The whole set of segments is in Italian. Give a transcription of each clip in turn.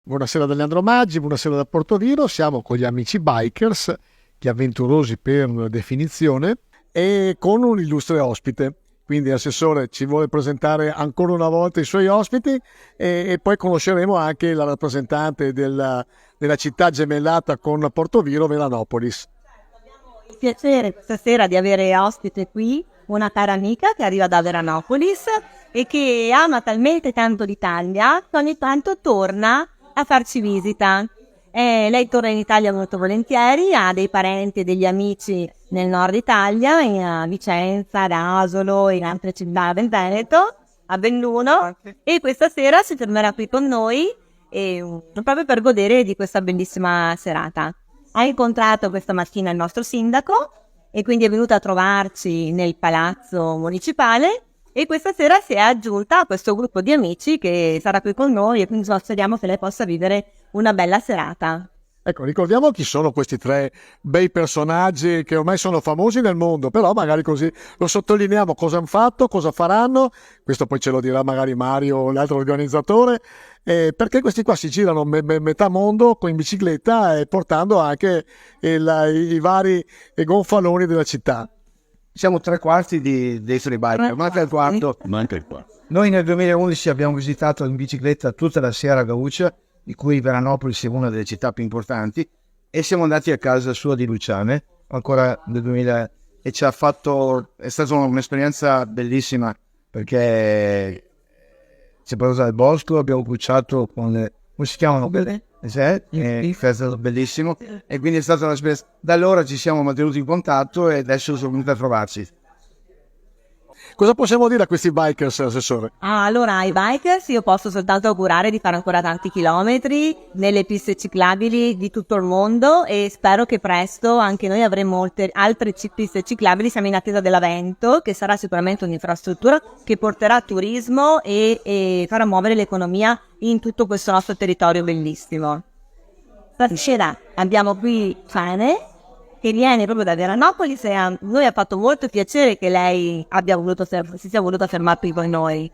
Buonasera da Leandro Maggi, buonasera da Portoviro, siamo con gli amici bikers, gli avventurosi per definizione, e con un illustre ospite. Quindi l'assessore ci vuole presentare ancora una volta i suoi ospiti e poi conosceremo anche la rappresentante della città gemellata con Portoviro, Veranopolis. Il piacere questa sera di avere ospite qui una cara amica che arriva da Veranopolis e che ama talmente tanto l'Italia che ogni tanto torna a farci visita. Lei torna in Italia molto volentieri, ha dei parenti e degli amici nel nord Italia, a Vicenza, ad Asolo e in altre città del Veneto, a Belluno, e questa sera si fermerà qui con noi proprio per godere di questa bellissima serata. Ha incontrato questa mattina il nostro sindaco e quindi è venuta a trovarci nel palazzo municipale e questa sera si è aggiunta a questo gruppo di amici che sarà qui con noi e quindi speriamo che lei possa vivere una bella serata. Ecco, ricordiamo chi sono questi tre bei personaggi che ormai sono famosi nel mondo, però magari così lo sottolineiamo, cosa hanno fatto, cosa faranno, questo poi ce lo dirà magari Mario, l'altro organizzatore, perché questi qua si girano metà mondo in bicicletta e portando anche i vari gonfaloni della città. Siamo tre quarti dei free biker, manca il quarto. Noi nel 2011 abbiamo visitato in bicicletta tutta la Sierra Gaucha, di cui Veranopolis è una delle città più importanti, e siamo andati a casa sua di Luciane, ancora nel 2000, e è stata un'esperienza bellissima, perché ci è portato al bosco, abbiamo cucciato con come si chiamano? È stato bellissimo, e quindi è stata un'esperienza. Da allora ci siamo mantenuti in contatto e adesso sono venuti a trovarci. Cosa possiamo dire a questi bikers, assessore? Allora, ai bikers io posso soltanto augurare di fare ancora tanti chilometri nelle piste ciclabili di tutto il mondo e spero che presto anche noi avremo molte altre piste ciclabili. Siamo in attesa dell'Avento, che sarà sicuramente un'infrastruttura che porterà turismo e farà muovere l'economia in tutto questo nostro territorio bellissimo. Stasera abbiamo qui Fane, che viene proprio da Veranopolis, e a noi ha fatto molto piacere che lei si sia voluta fermare qui con noi.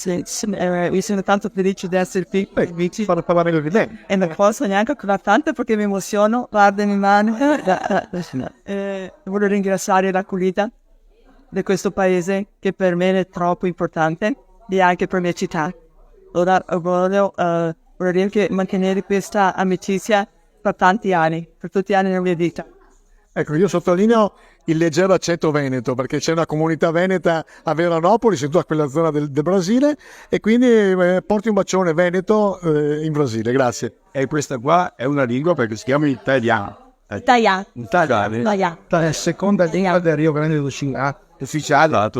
Io sono tanto felice di essere qui per far parlare di lei. E non posso neanche curare tanto perché mi emoziono, guarda in mano. Voglio ringraziare la Culita di questo paese che per me è troppo importante e anche per la mia città. Voglio anche mantenere questa amicizia per tanti anni, per tutti gli anni della mia vita. Ecco, io sottolineo il leggero accento veneto, perché c'è una comunità veneta a Veranopolis, in tutta quella zona del Brasile, e quindi porti un bacione veneto in Brasile, grazie. E questa qua è una lingua perché si chiama italiano. Italiano. Italiano. È la seconda lingua del Rio Grande do Sul, ufficiale.